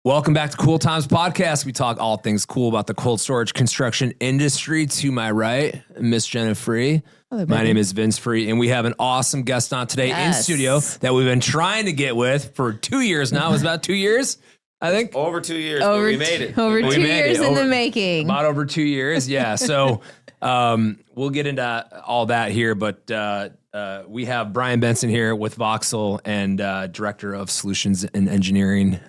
Welcome back to Cool Times Podcast. We talk all things cool about the cold storage construction industry. To my right, Miss Jenna Free. Hello, my name is Vince Free, and we have an awesome guest on today in studio that we've been trying to get with for 2 years now. It was about 2 years, I think. Over 2 years, but we made it. Over 2 years in the making. About over 2 years, yeah. So we'll get into all that here, but we have Brian Benson here with Voxel and Director of Solutions and Engineering.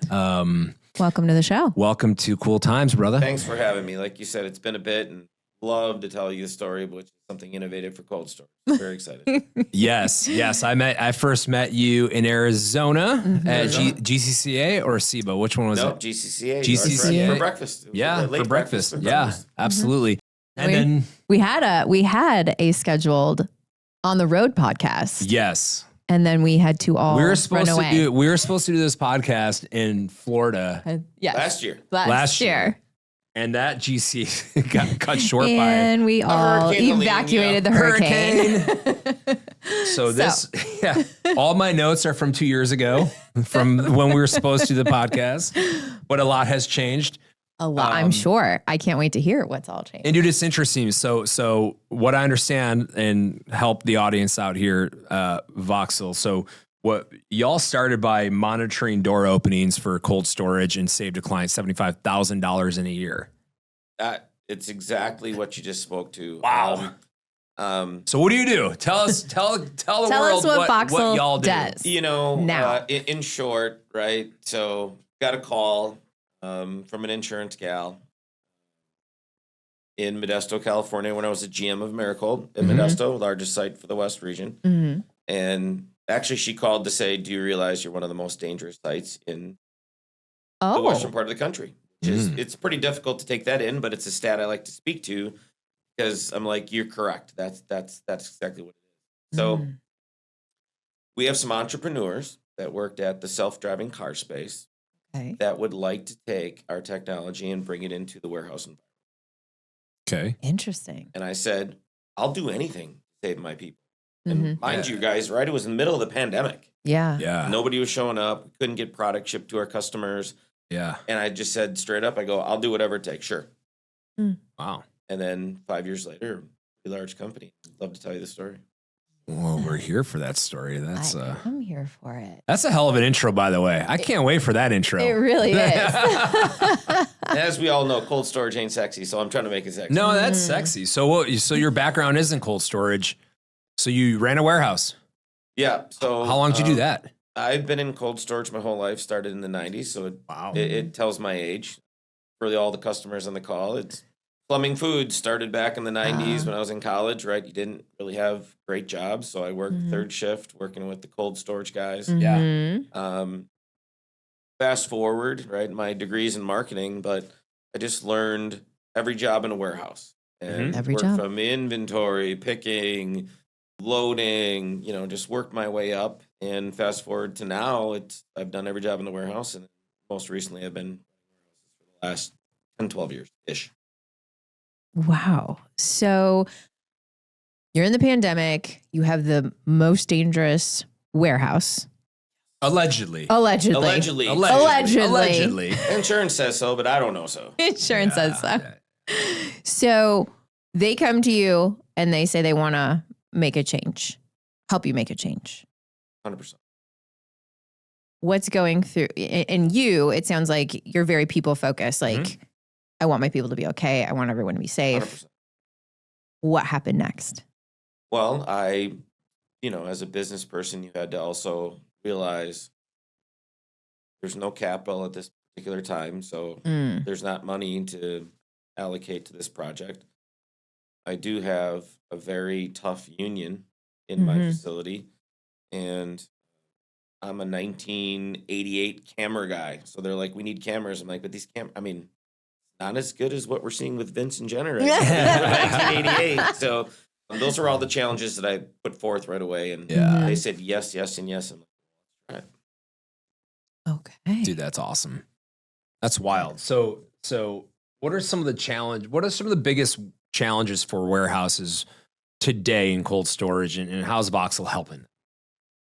Welcome to the show. Welcome to Cool Times, brother. Thanks for having me. Like you said, it's been a bit, and love to tell you the story, which is something innovative for cold storage. Very excited. Yes. I first met you in Arizona at GCCA or SIBA. Which one was it? GCCA. GCCA For breakfast. Yeah, for breakfast. For yeah, breakfast. absolutely. And then we had a scheduled on the road podcast. yes, And then we had to all we were supposed run away. to do this podcast in Florida Yes. Last year. Last year. year. and that GC got cut short And we all Hurricane evacuated the hurricane. So all my notes are from 2 years ago, from when we were supposed to do the podcast, but a lot has changed. A lot, I'm sure. I can't wait to hear what's all changed. And dude, it's interesting. So what I understand, and help the audience out here, Voxel. So what y'all started by monitoring door openings for cold storage and saved a client $75,000 in a year. It's exactly what you just spoke to. Wow. So what do you do? Tell the Tell world us what Voxel y'all do. does. Now. In short, right? So got a call from an insurance gal in Modesto, California, when I was a GM of Miracle in Modesto, largest site for the West region. Mm-hmm. And actually, she called to say, "Do you realize you're one of the most dangerous sites in the western part of the country?" It's pretty difficult to take that in, but it's a stat I like to speak to because I'm like, "You're correct. That's exactly what it is." So we have some entrepreneurs that worked at the self-driving car space. Okay. That would like to take our technology and bring it into the warehouse environment. Okay. Interesting. And I said, I'll do anything to save my people. And mind you guys, right, it was in the middle of the pandemic. Yeah. Yeah. Nobody was showing up. We couldn't get product shipped to our customers. Yeah. And I just said straight up, I go, I'll do whatever it takes. Sure. Wow. And then 5 years later, a large company. I'd love to tell you the story. Well, we're here for that story. I'm here for it. That's a hell of an intro, by the way. I can't wait for that intro. It really is. As we all know, cold storage ain't sexy, so I'm trying to make it sexy. No, that's sexy. So So your background is in cold storage. So you ran a warehouse. Yeah. So How long did you do that? I've been in cold storage my whole life. Started in the 90s, so it tells my age. For all the customers on the call, it's Plumbing Foods started back in the 90s when I was in college, right? You didn't really have great jobs, so I worked third shift working with the cold storage guys. Yeah. Fast forward, right? My degree's in marketing, but I just learned every job in a warehouse. And Every worked job. from inventory, picking, loading, just worked my way up. And fast forward to now, I've done every job in the warehouse, and most recently I've been for the last 10, 12 years-ish. Wow. So you're in the pandemic. You have the most dangerous warehouse. Allegedly. Allegedly. Insurance says so, but I don't know so. Insurance says so. So they come to you and they say they want to make a change, help you make a change. 100%. What's going through? And you, it sounds like you're very people focused. Like, I want my people to be okay. I want everyone to be safe. 100%. What happened next? Well, as a business person, you had to also realize there's no capital at this particular time. So there's not money to allocate to this project. I do have a very tough union in my facility, and I'm a 1988 camera guy. So they're like, we need cameras. I'm like, but these not as good as what we're seeing with Vince and Jenna right now. 1988. So those are all the challenges that I put forth right away. And they said yes, yes, and yes. I'm like, all right. Okay. Dude, that's awesome. That's wild. So what are some of the biggest challenges for warehouses today in cold storage, and how's Voxel helping?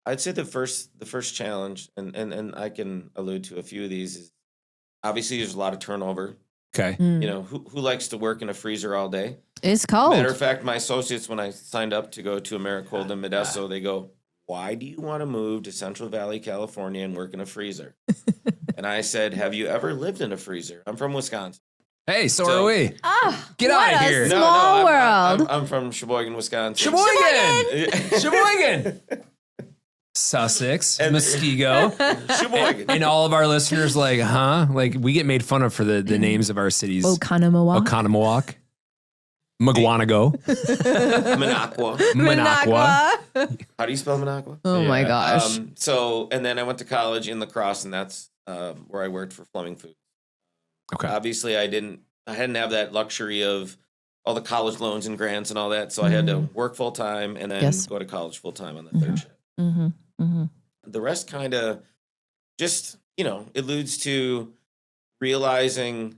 I'd say the first challenge, and I can allude to a few of these, is obviously there's a lot of turnover. Okay. You know, who likes to work in a freezer all day? It's cold. Matter of fact, my associates, when I signed up to go to Americold in Modesto, they go, why do you want to move to Central Valley, California and work in a freezer? And I said, have you ever lived in a freezer? I'm from Wisconsin. Hey, so are we. Oh, Get what out of a here. small world. I'm from Sheboygan, Wisconsin. Sheboygan! Sussex, And- Muskego. Sheboygan. And all of our listeners like, huh? Like, we get made fun of for the names of our cities. Oconomowoc. Oconomowoc. Magwanago. Minocqua. Minocqua. How do you spell Minocqua? Oh my gosh. And then I went to college in La Crosse, and that's where I worked for Fleming Foods. Okay. Obviously, I hadn't have that luxury of all the college loans and grants and all that, so I had to work full time and then go to college full time on the third shift. The rest kind of just, alludes to realizing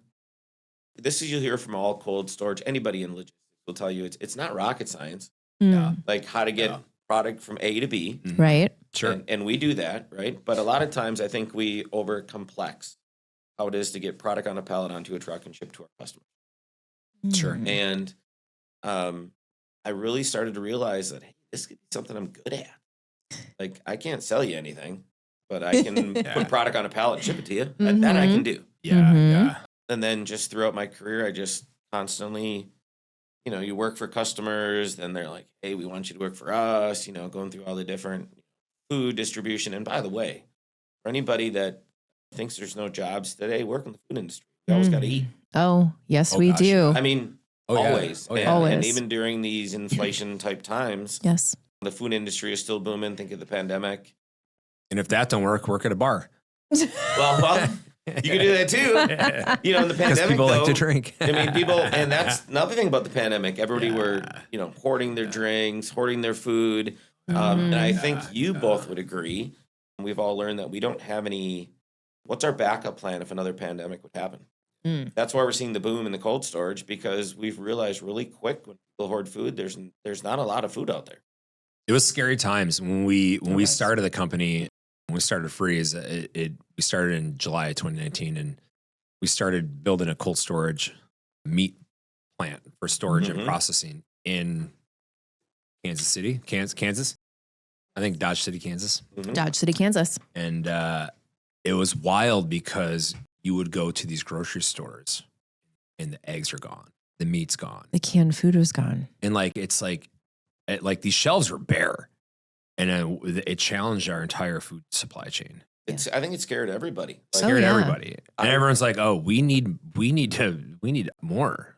this is, you'll hear from all cold storage. Anybody in logistics will tell you it's not rocket science. Yeah. Like how to get product from A to B. Right. Sure. And we do that, right? But a lot of times I think we over complex how it is to get product on a pallet onto a truck and shipped to our customers. Sure. And I really started to realize that, hey, this could be something I'm good at. Like, I can't sell you anything, but I can put product on a pallet and ship it to you. That I can do. Yeah. And then just throughout my career, I just constantly, you work for customers, then they're like, hey, we want you to work for us, going through all the different food distribution. And by the way, for anybody that thinks there's no jobs today, work in the food industry. You always got to eat. Oh, yes, we do. I mean, always. Oh, yeah. And even during these inflation type times, Yes. the food industry is still booming. Think of the pandemic. And if that don't work at a bar. Well, you can do that too. In the Because pandemic, people though, like to drink. I mean, people, and that's another thing about the pandemic. Everybody were, hoarding their drinks, hoarding their food. And I think you both would agree. We've all learned that we don't have what's our backup plan if another pandemic would happen? That's why we're seeing the boom in the cold storage, because we've realized really quick when people hoard food, there's not a lot of food out there. It was scary times when we started the company. When we started Freeze, we started in July of 2019, and we started building a cold storage meat plant for storage and processing in Kansas City, Kansas. I think Dodge City, Kansas. Dodge City, Kansas. And it was wild because you would go to these grocery stores and the eggs are gone. The meat's gone. The canned food was gone. And it's like these shelves were bare. And it challenged our entire food supply chain. I think it scared everybody. Scared everybody. And everyone's like, oh, we need more.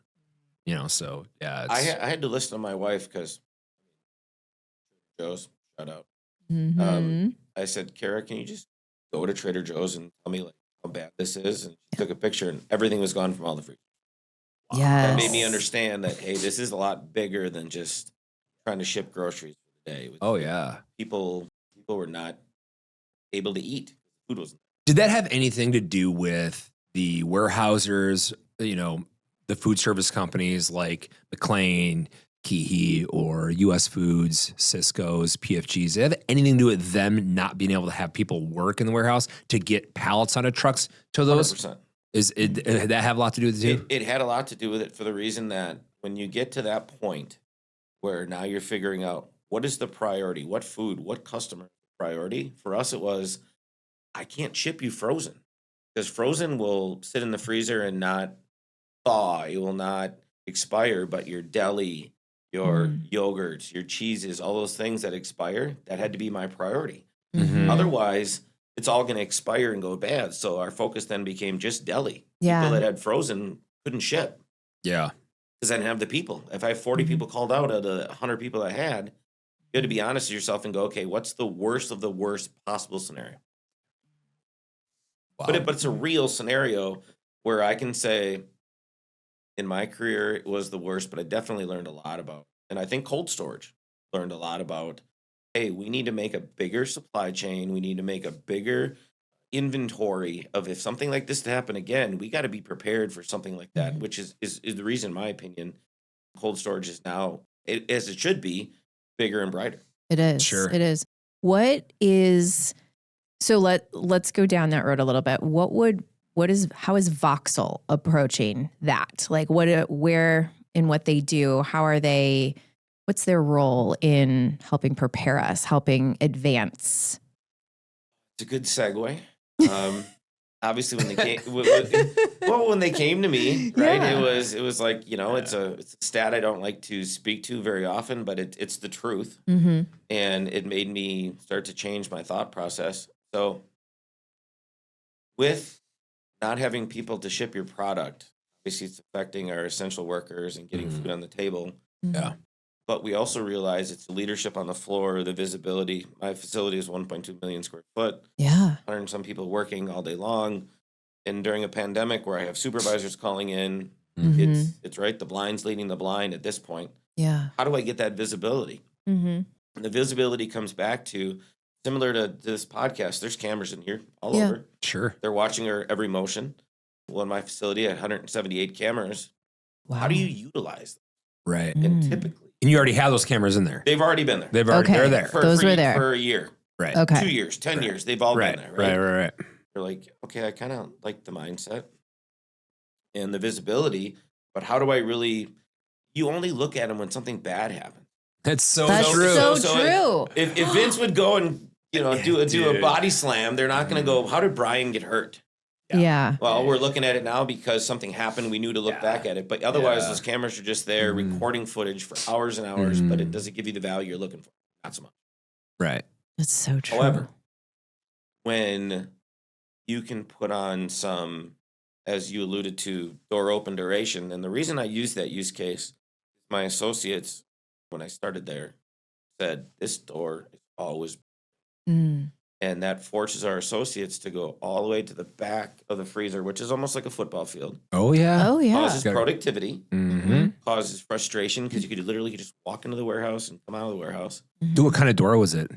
So yeah. I had to listen to my wife because Joe's, shout out. I said, Kara, can you just go to Trader Joe's and tell me how bad this is? And she took a picture and everything was gone from all the fruit. Yes. That made me understand that, hey, this is a lot bigger than just trying to ship groceries for the day. Oh yeah. People were not able to eat. Food wasn't. Did that have anything to do with the warehousers, the food service companies like McLean, KeHE, or US Foods, Cisco's, PFG's? Did it have anything to do with them not being able to have people work in the warehouse to get pallets onto trucks to those? 100%. Did that have a lot to do with it too? It had a lot to do with it for the reason that when you get to that point where now you're figuring out what is the priority, what food, what customer priority. For us, it was, I can't ship you frozen because frozen will sit in the freezer and not thaw. It will not expire, but your deli, your yogurts, your cheeses, all those things that expire, that had to be my priority. Otherwise, it's all going to expire and go bad. So our focus then became just deli. Yeah. People that had frozen couldn't ship. Yeah. Because I didn't have the people. If I have 40 people called out out of the 100 people I had, you had to be honest with yourself and go, okay, what's the worst of the worst possible scenario? Wow. But it's a real scenario where I can say in my career it was the worst, but I definitely learned a lot about, and I think cold storage learned a lot about, hey, we need to make a bigger supply chain. We need to make a bigger inventory of if something like this to happen again, we got to be prepared for something like that, which is the reason, in my opinion, cold storage is now, as it should be, bigger and brighter. It is. Sure. It is. What is, so let's go down that road a little bit. What would how is Voxel approaching that? Like where in what they do, what's their role in helping prepare us, helping advance? It's a good segue. Obviously when they came, when they came to me, right, Yeah. it was like, it's a stat I don't like to speak to very often, but it's the truth. Mm-hmm. And it made me start to change my thought process. So with not having people to ship your product, obviously it's affecting our essential workers and getting food on the table. Yeah. But we also realize it's the leadership on the floor, the visibility. My facility is 1.2 million square foot. Yeah. 100 and some people working all day long. And during a pandemic where I have supervisors calling in, it's right, the blind's leading the blind at this point. Yeah. How do I get that visibility? Mm-hmm. And the visibility comes back to, similar to this podcast, there's cameras in here all over. Sure. They're watching our every motion. Well, in my facility, I had 178 cameras. Wow. How do you utilize them? Right. And typically, And you already have those cameras in there. they've already been there. They're there. Those were there. For a year. Right. Okay. 2 years, 10 years. They've all been there. Right. They're like, okay, I kind of like the mindset and the visibility, but how do I really? You only look at them when something bad happens. That's so That's true. so So true. If Vince would go and do a body slam, they're not going to go, how did Brian get hurt? Yeah. Well, we're looking at it now because something happened. We knew to look back at it, but otherwise, those cameras are just there recording footage for hours and hours. But it doesn't give you the value you're looking for. Not so much. Right. That's so true. However, when you can put on some, as you alluded to, door open duration, and the reason I use that use case, my associates, when I started there, said this door is always, and that forces our associates to go all the way to the back of the freezer, which is almost like a football field. Oh yeah. Oh yeah. Causes productivity, Mm-hmm. causes frustration because you could literally just walk into the warehouse and come out of the warehouse. Dude, what kind of door was it?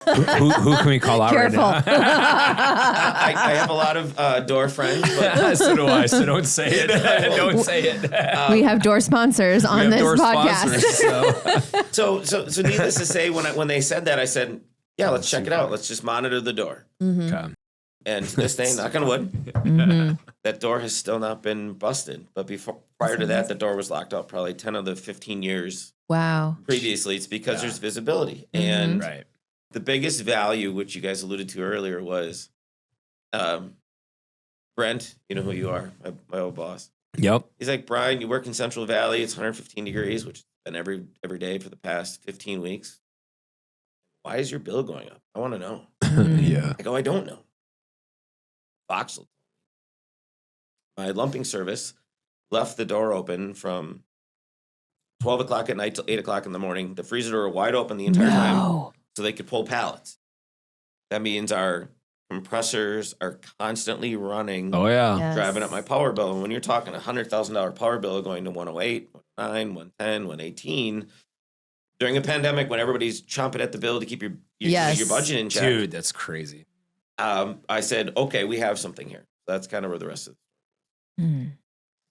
who can we call out Careful. right now? I have a lot of door friends, but So do I. So don't say it. Don't say it. We have door sponsors on We have this door podcast. sponsors, so needless to say, when they said that, I said, yeah, let's check it out. Let's just monitor the door. Okay. And to this day, knock on wood, that door has still not been busted. But prior to that, the door was locked up probably 10 of the 15 years Wow. previously. It's because there's visibility. And Right. the biggest value, which you guys alluded to earlier, was Brent, you know who you are, my old boss. Yep. He's like, Brian, you work in Central Valley. It's 115 degrees, which has been every day for the past 15 weeks. Why is your bill going up? I want to know. Yeah. I go, I don't know. Voxel. My lumping service left the door open from 12 o'clock at night till 8 o'clock in the morning. The freezer door wide open the entire time so they could pull pallets. That means our compressors are constantly running. Oh yeah. Yes. Driving up my power bill. And when you're talking $100,000 power bill going to 108, 109, 110, 118, during a pandemic when everybody's chomping at the bill to keep your budget in check. Dude, that's crazy. I said, okay, we have something here. That's kind of where the rest of it.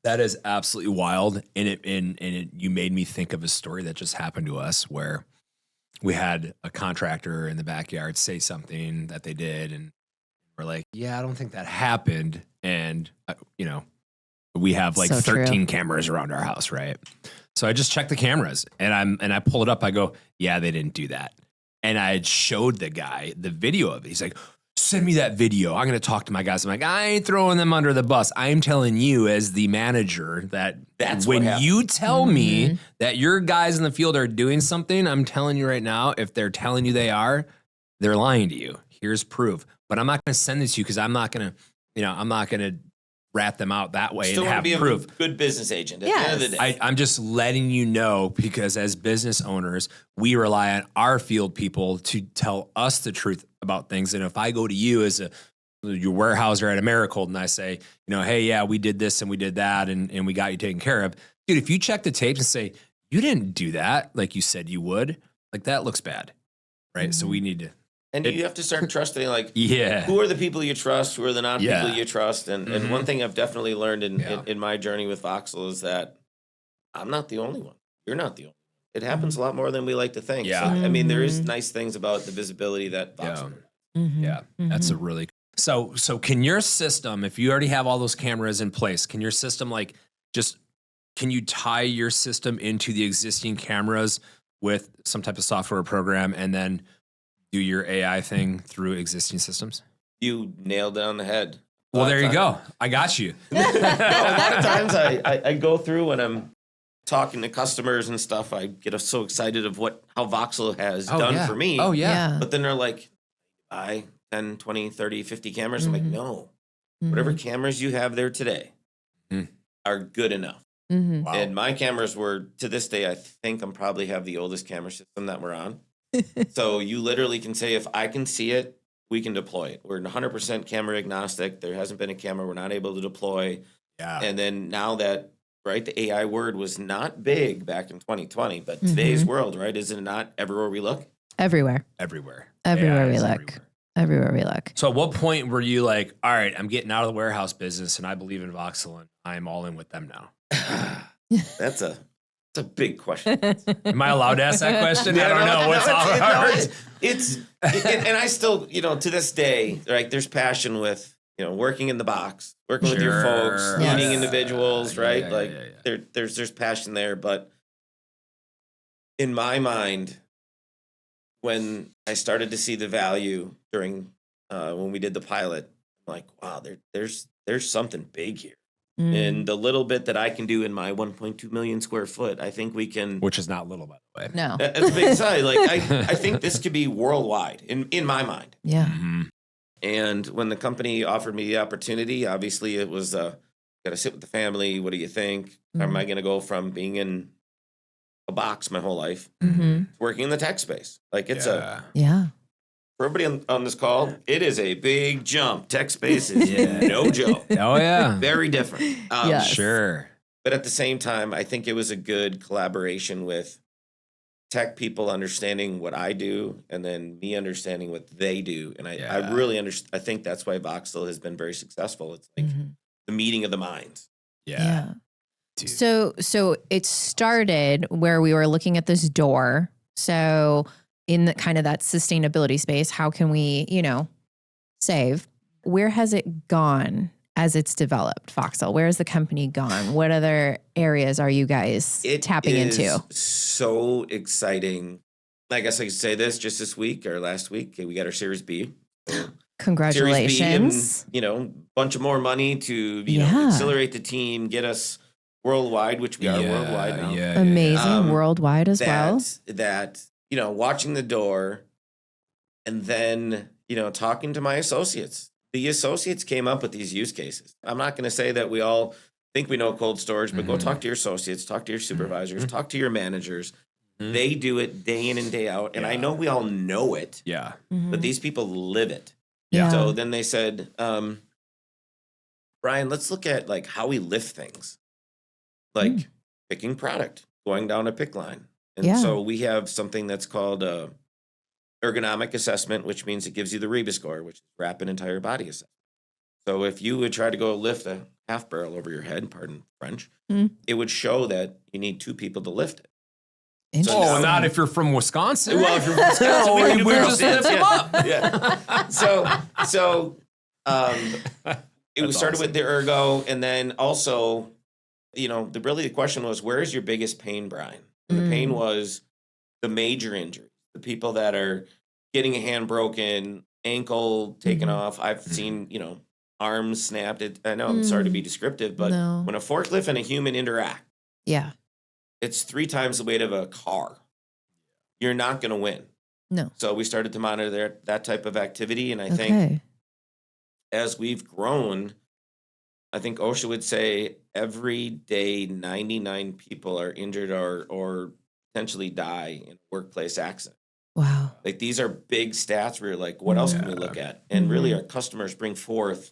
That is absolutely wild. And you made me think of a story that just happened to us where we had a contractor in the backyard say something that they did. And we're like, yeah, I don't think that happened. And, we have like So 13 cameras around our house, right? So I just checked the cameras and I pull it up. I go, yeah, they didn't do that. And I had showed the guy the video of it. He's like, send me that video. I'm going to talk to my guys. I'm like, I ain't throwing them under the bus. I'm telling you as the manager that's when you tell me that your guys in the field are doing something, I'm telling you right now, if they're telling you they are, they're lying to you. Here's proof. But I'm not going to send this to you because I'm not going to rat them out that way Still and want to have be proof. a good business agent at the end of the day. I'm just letting you know because as business owners, we rely on our field people to tell us the truth about things. And if I go to you as your warehouser at Americold and I say, hey, yeah, we did this and we did that and we got you taken care of. Dude, if you check the tapes and say, you didn't do that like you said you would, like that looks bad, right? So we need to. And you have to start trusting, Yeah. who are the people you trust? Who are the non-people Yeah. you trust? And one thing I've definitely learned in my journey with Voxel is that I'm not the only one. You're not the only one. It happens a lot more than we like to think. Yeah. So, I mean, there is nice things about the visibility that Voxel. Yeah. That's a really So can your system, if you already have all those cameras in place, can your system can you tie your system into the existing cameras with some type of software program and then do your AI thing through existing systems? You nailed it on the head. Well, there you go. I got you. A lot of times I go through when I'm talking to customers and stuff, I get so excited of how Voxel has done for me. Oh, yeah. But then they're like, buy 10, 20, 30, 50 cameras. I'm like, no. Whatever cameras you have there today are good enough. Wow. And my cameras were, to this day, I think I'm probably have the oldest camera system that we're on. So you literally can say, if I can see it, we can deploy it. We're 100% camera agnostic. There hasn't been a camera we're not able to deploy. Yeah. And then now that, right, the AI word was not big back in 2020, but today's world, right, is it not everywhere we look? Everywhere. Everywhere. Everywhere AI we is look. Everywhere we look. So at what point were you like, all right, I'm getting out of the warehouse business and I believe in Voxel and I'm all in with them now? That's a big question. Am I allowed to ask that question? I don't know. What's all and I still, to this day, like there's passion with, working in the box, working with your folks, meeting individuals, right? There's passion there. But in my mind, when I started to see the value during when we did the pilot, I'm like, wow, there's something big here. And the little bit that I can do in my 1.2 million square foot, I think we can. Which is not little, by the way. No. That's a big size. Like I think this could be worldwide in my mind. Yeah. Mm-hmm. And when the company offered me the opportunity, obviously it was got to sit with the family. What do you think? Am I going to go from being in a box my whole life to working in the tech space? Like it's for everybody on this call, it is a big jump. Tech space is no joke. Oh, yeah. Very different. Yes. Sure. But at the same time, I think it was a good collaboration with tech people understanding what I do and then me understanding what they do. And I really understand. I think that's why Voxel has been very successful. It's like the meeting of the minds. Yeah. So it started where we were looking at this door. So in the kind of that sustainability space, how can we, save? Where has it gone as it's developed, Voxel? Where has the company gone? What other areas are you guys tapping into? So exciting. I guess I could say this just this week or last week, we got our Series B. Congratulations. Series B and, bunch of more money to, accelerate the team, get us worldwide, which we are worldwide now. Amazing. Worldwide as well. That, watching the door and then, talking to my associates. The associates came up with these use cases. I'm not going to say that we all think we know cold storage, but go talk to your associates, talk to your supervisors, talk to your managers. They do it day in and day out. And I know we all know it, but these people live it. Yeah. So then they said, Brian, let's look at like how we lift things, like picking product, going down a pick line. And so we have something that's called ergonomic assessment, which means it gives you the REBA score, which is rapid entire body assessment. So if you would try to go lift a half barrel over your head, pardon French, it would show that you need 2 people to lift it. Oh, not if you're from Wisconsin. Well, if you're from Wisconsin, we just lift them up. Yeah. So it started with the ergo, and then also, the question was, where is your biggest pain, Brian? And the pain was the major injuries, the people that are getting a hand broken, ankle taken off. I've seen, arms snapped. I know I'm sorry to be descriptive, but when a forklift and a human interact, it's 3 times the weight of a car. You're not going to win. No. So we started to monitor that type of activity. And I think as we've grown, I think OSHA would say every day 99 people are injured or potentially die in a workplace accident. Wow. Like these are big stats where you're like, what else can we look at? And really our customers bring forth,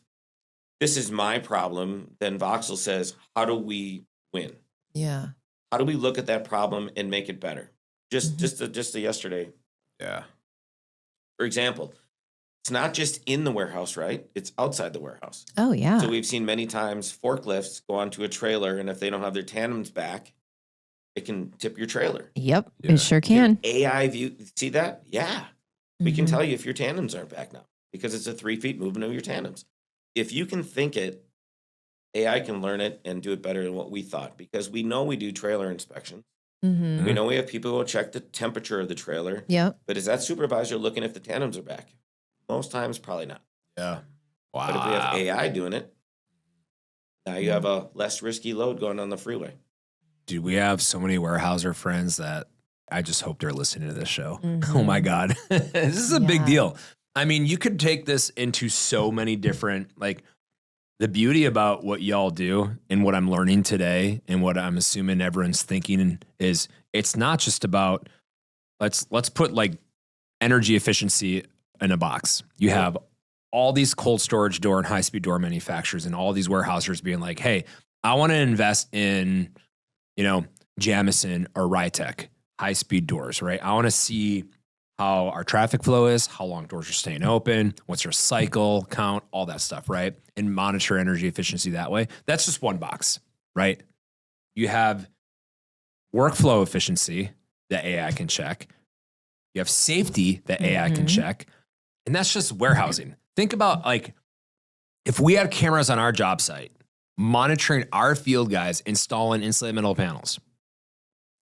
this is my problem. Then Voxel says, how do we win? Yeah. How do we look at that problem and make it better? Just yesterday. Yeah. For example, it's not just in the warehouse, right? It's outside the warehouse. Oh, yeah. So we've seen many times forklifts go onto a trailer, and if they don't have their tandems back, it can tip your trailer. Yep, it sure can. AI view, see that? Yeah. We can tell you if your tandems aren't back now. because it's a 3 feet movement of your tandems. If you can think it, AI can learn it and do it better than what we thought, because we know we do trailer inspection. Mm-hmm. We know we have people who will check the temperature of the trailer. Yep. But is that supervisor looking if the tandems are back? Most times, probably not. Yeah. Wow. But if we have AI doing it, now you have a less risky load going on the freeway. Dude, we have so many warehouser friends that I just hope they're listening to this show. Mm-hmm. Oh my God. This is a big deal. I mean, you could take this into so many different, like, the beauty about what y'all do and what I'm learning today and what I'm assuming everyone's thinking is it's not just about let's put like energy efficiency in a box. You have all these cold storage door and high-speed door manufacturers and all these warehousers being like, hey, I want to invest in, Jamison or Rytec high-speed doors, right? I want to see how our traffic flow is, how long doors are staying open, what's your cycle count, all that stuff, right? And monitor energy efficiency that way. That's just one box, right? You have workflow efficiency that AI can check. You have safety that AI can check. And that's just warehousing. Think about, like, if we had cameras on our job site monitoring our field guys installing insulated metal panels.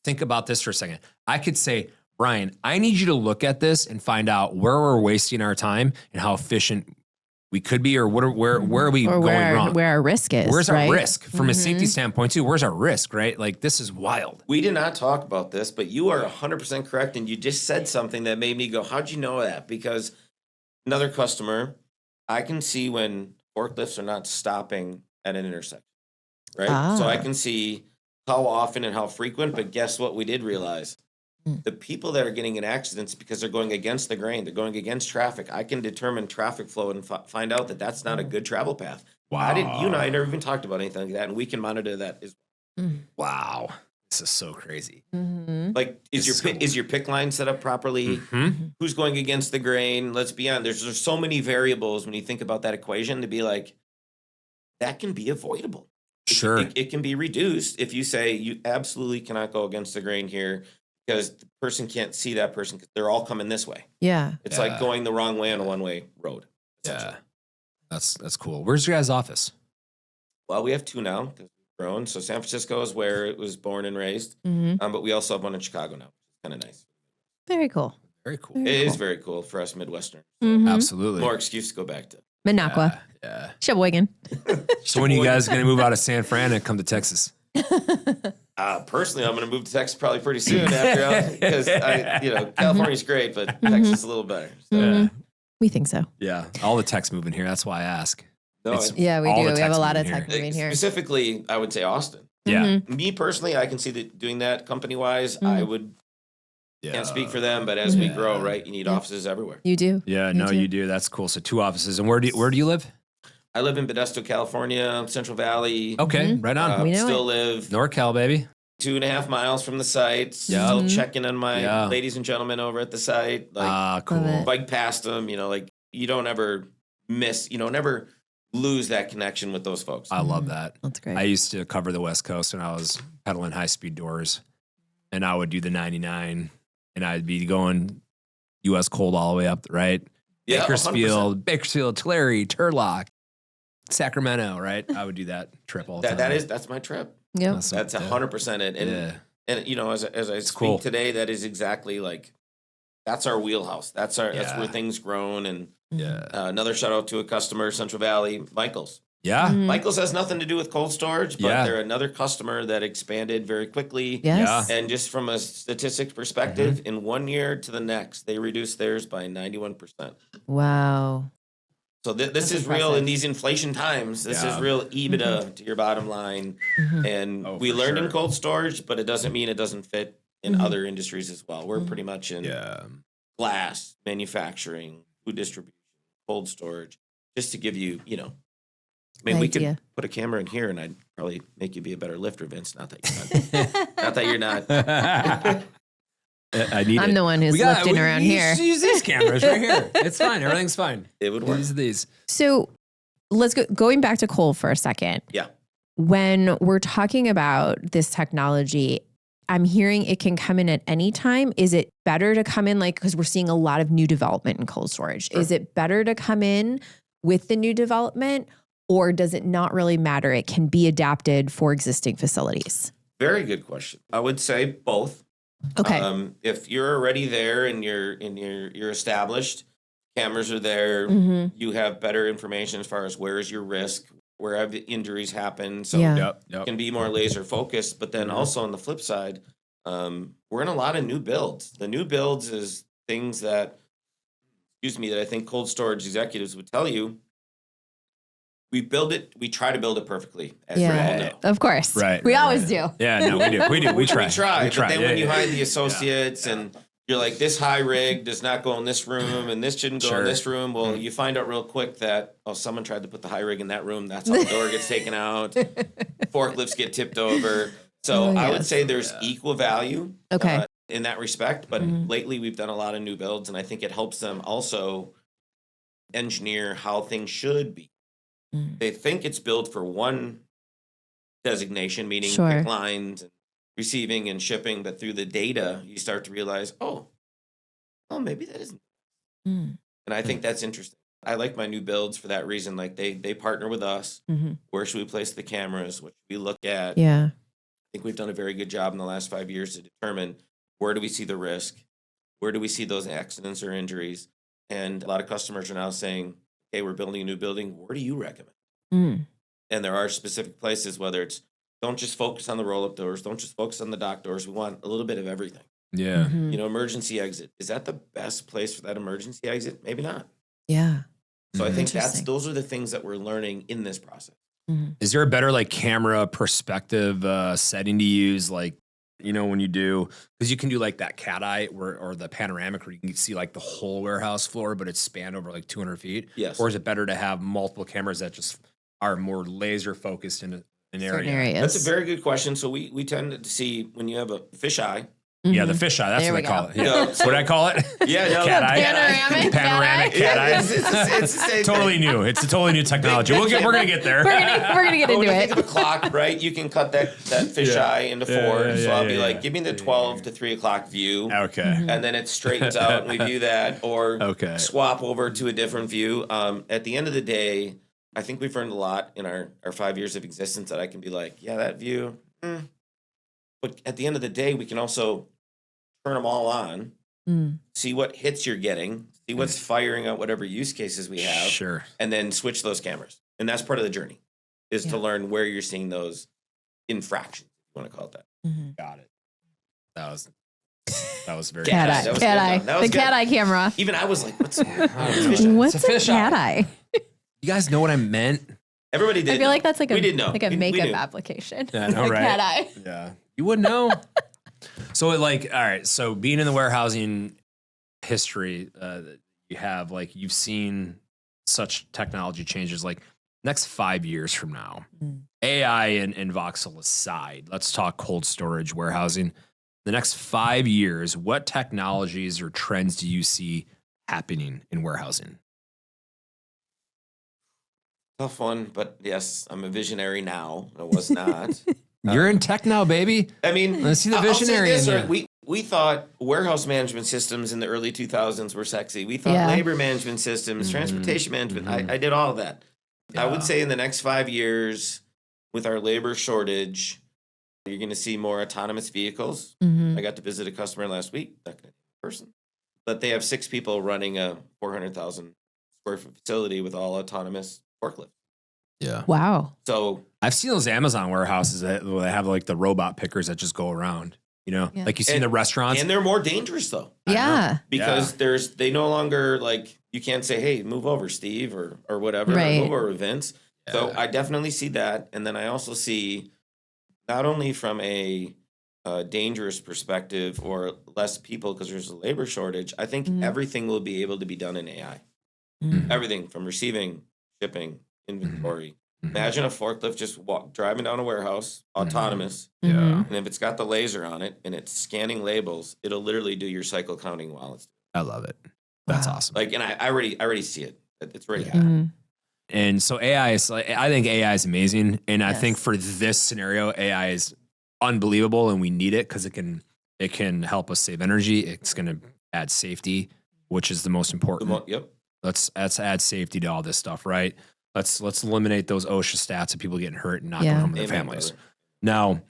Think about this for a second. I could say, Brian, I need you to look at this and find out where we're wasting our time and how efficient we could be, or where are we going wrong? Where our risk is. Where's right? our risk from a safety standpoint too? Where's our risk, right? Like, this is wild. We did not talk about this, but you are 100% correct. And you just said something that made me go, how'd you know that? Because another customer, I can see when forklifts are not stopping at an intersection, right? So I can see how often and how frequent, but guess what we did realize? The people that are getting in accidents because they're going against the grain, they're going against traffic. I can determine traffic flow and find out that that's not a good travel path. Wow. You and I never even talked about anything like that, and we can monitor that as well. Wow. This is so crazy. Like, is your pick line set up properly? Who's going against the grain? Let's be honest. There's so many variables when you think about that equation to be like, that can be avoidable. Sure. It can be reduced if you say you absolutely cannot go against the grain here because the person can't see that person because they're all coming this way. Yeah. It's like going the wrong way on a one-way road. Yeah. That's cool. Where's your guys' office? Well, we have 2 now because we've grown. So San Francisco is where it was born and raised. But we also have one in Chicago now. Kind of nice. Very cool. Very cool. It is very cool for us Midwesterners. Absolutely. More excuse to go back to Minocqua. Yeah. Sheboygan. So when you guys going to move out of San Fran and come to Texas? Personally, I'm going to move to Texas probably pretty soon after because California's great, but Texas is a little better. So. We think so. Yeah. All the techs moving here. That's why I ask. No, Yeah, we all do. the We have a techs lot of moving tech here. moving here. Specifically, I would say Austin. Yeah. Me personally, I can see that doing that company-wise. I would can't speak for them, but as we grow, right, you need offices everywhere. You do. Yeah. No, you do. That's cool. So 2 offices. And where do you live? I live in Modesto, California, Central Valley. Okay. Right on. We know Still live NorCal, baby. 2.5 miles from the site. Still checking on my ladies and gentlemen over at the site. Like, Cool. bike past them, like you don't ever miss, never lose that connection with those folks. I love that. That's great. I used to cover the West Coast when I was pedaling high-speed doors, and I would do the 99, and I'd be going U.S. cold all the way up, right? Yeah, Bakersfield, Tulare, Turlock, Sacramento, right? I would do that trip all the time. That's my trip. Yeah. That's 100% it. And as I speak cool. today, that is exactly like that's our wheelhouse. That's where things grown. And another shout out to a customer, Central Valley, Michaels. Yeah. Michaels has nothing to do with cold storage, but they're another customer that expanded very quickly. Yes. And just from a statistics perspective, in 1 year to the next, they reduced theirs by 91%. Wow. So this is real in these inflation times. This is real EBITDA to your bottom line. And we learned in cold storage, but it doesn't mean it doesn't fit in other industries as well. We're pretty much in glass, manufacturing, food distribution, cold storage, just to give you, I mean, we could put a camera in here and I'd probably make you be a better lifter, Vince. Not that you're not. Not that you're not. I'm the one who's lifting around here. Use these cameras right here. It's fine. Everything's fine. It would work. Use these. So let's going back to coal for a second. Yeah. When we're talking about this technology, I'm hearing it can come in at any time. Is it better to come in because we're seeing a lot of new development in cold storage? Sure. Is it better to come in with the new development, or does it not really matter? It can be adapted for existing facilities. Very good question. I would say both. Okay. If you're already there and you're established, cameras are there, you have better information as far as where is your risk, where have the injuries happened. So you can be more laser focused. But then also on the flip side, we're in a lot of new builds. The new builds is things that I think cold storage executives would tell you. We try to build it perfectly, as we all know. Of course. Right. We always do. Yeah, no, we do. We try. But then when you hire the associates and you're like, this high rig does not go in this room and this shouldn't go in this room. Well, you find out real quick that, someone tried to put the high rig in that room. That's how the door gets taken out. Forklifts get tipped over. So I would say there's equal value in that respect. But lately we've done a lot of new builds, and I think it helps them also engineer how things should be. They think it's built for one designation, meaning pick lines and receiving and shipping, but through the data, you start to realize, maybe that isn't. And I think that's interesting. I like my new builds for that reason. Like they partner with us. Where should we place the cameras? What should we look at? Yeah. I think we've done a very good job in the last 5 years to determine where do we see the risk? Where do we see those accidents or injuries? And a lot of customers are now saying, hey, we're building a new building. Where do you recommend? And there are specific places, whether it's don't just focus on the roll-up doors, don't just focus on the dock doors. We want a little bit of everything. Yeah. Emergency exit. Is that the best place for that emergency exit? Maybe not. Yeah. So I think those are the things that we're learning in this process. Is there a better camera perspective setting to use? When you do, because you can do that cat eye or the panoramic where you can see the whole warehouse floor, but it's spanned over 200 feet. Yes. Or is it better to have multiple cameras that just are more laser focused in an area? Areas. That's a very good question. So we tend to see when you have a fisheye. Yeah, the fisheye. That's what they call it. Yeah. What do I call it? Yeah, no, cat eye. Panoramic cat eye. It's the same totally new. It's a totally new technology. We're gonna get there. We're gonna get into when you it. think of a clock, right? You can cut that fisheye into four. So I'll be give me the 12 to 3 o'clock view. Okay. And then it straightens out and we view that, or swap over to a different view. At the end of the day, I think we've learned a lot in our 5 years of existence that I can be that view. But at the end of the day, we can also turn them all on, see what hits you're getting, see what's firing out whatever use cases we have, and then switch those cameras. And that's part of the journey, is to learn where you're seeing those infractions, if you want to call it that. Got it. That was very cat eye. Cat eye. The cat eye camera. Even I was like, what's a cat eye? You guys know what I meant? Everybody did. I feel like that's we didn't know. Like a makeup application. Yeah, I know, right? Cat eye. Yeah. You wouldn't know. So all right. So being in the warehousing history that you have, you've seen such technology changes. Next 5 years from now, AI and Voxel aside, let's talk cold storage warehousing. The next 5 years, what technologies or trends do you see happening in warehousing? Tough one, but yes, I'm a visionary now. I was not. You're in tech now, baby. I mean, let's see the visionary in you. We thought warehouse management systems in the early 2000s were sexy. We thought labor management systems, transportation management. I did all of that. Yeah. I would say in the next 5 years, with our labor shortage, you're going to see more autonomous vehicles. I got to visit a customer last week, not in person, but they have 6 people running a 400,000 square foot facility with all autonomous forklifts. Yeah. Wow. So I've seen those Amazon warehouses that they have the robot pickers that just go around, like you see in the restaurants. And they're more dangerous though. Yeah. Because they no longer you can't say, hey, move over, Steve, or whatever, right. Or move over, Vince. Yeah. So I definitely see that. And then I also see not only from a dangerous perspective or less people because there's a labor shortage, I think everything will be able to be done in AI. Everything from receiving, shipping, inventory. Imagine a forklift just driving down a warehouse, autonomous. Yeah. And if it's got the laser on it and it's scanning labels, it'll literally do your cycle counting while it's. I love it. That's awesome. And I already see it. It's ready. Yeah. And so AI is I think AI is amazing. And I think for this scenario, AI is unbelievable and we need it because it can help us save energy. It's going to add safety, which is the most important. Yep. Let's add safety to all this stuff, right? Let's eliminate those OSHA stats of people getting hurt and not going home with their families. Brother. Now,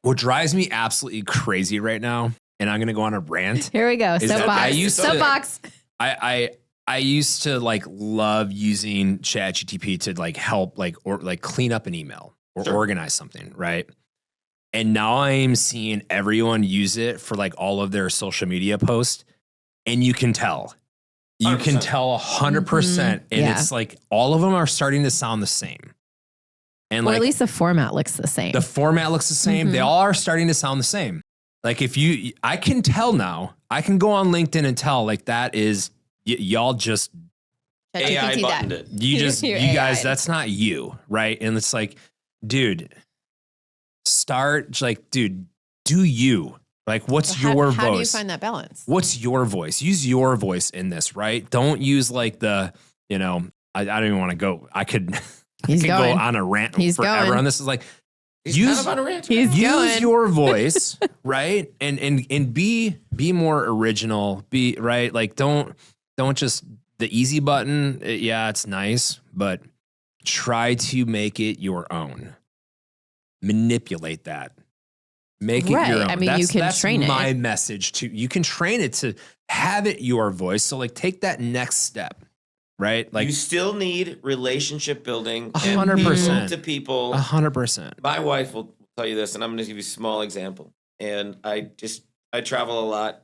what drives me absolutely crazy right now, and I'm going to go on a rant. Here we go. Is that I Soapbox. used to- Soapbox. I used to like love using ChatGPT to like help or clean up an email or organize something, right? And now I'm seeing everyone use it for like all of their social media posts, and you can tell. You 100%. can tell 100%. And it's like all of them are starting to sound the same. And Or like at least the format looks the same. the format looks the same. They all are starting to sound the same. Like I can tell now, I can go on LinkedIn and tell like that is y'all just AI ChatGPT buttoned that. it. you guys, that's not you. Right. And it's like, dude, do you. Like, what's your voice? How do you find that balance? What's your voice? Use your voice in this, right? Don't use like I don't even want to go. I could go on a rant forever on this. Is like, He's kind of on a rant. He's use going. your voice, right? And be more original. Be right. Like, don't just the easy button. Yeah, it's nice, but try to make it your own. Manipulate that. Make it your own. I mean, you can train it. That's my message to you. Can train it to have it your voice. So like take that next step, right? Like you still need relationship building. 100%. To people. 100%. My wife will tell you this, and I'm going to give you a small example. And I travel a lot.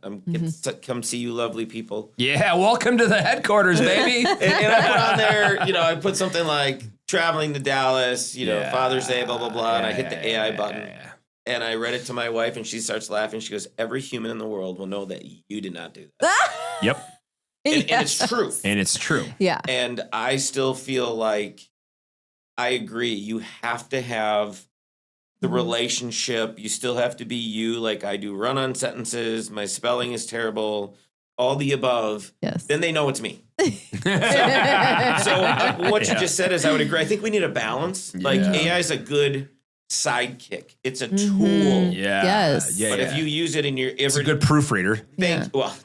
Come see you lovely people. Yeah, welcome to the headquarters, baby. and I put on there, I put something like traveling to Dallas, Father's Day, blah, blah, blah. And I hit the AI button. And I read it to my wife, and she starts laughing. She goes, every human in the world will know that you did not do that. Yep. And it's true. And it's true. Yeah. And I still feel like I agree. You have to have the relationship. You still have to be you. Like I do run-on sentences. My spelling is terrible. All the above. Yes. Then they know it's me. So what you just said is I would agree. I think we need a balance. Like AI is a good sidekick. It's a tool. Yeah. Yes. Yeah. But if you use it in your it's a good proofreader. well,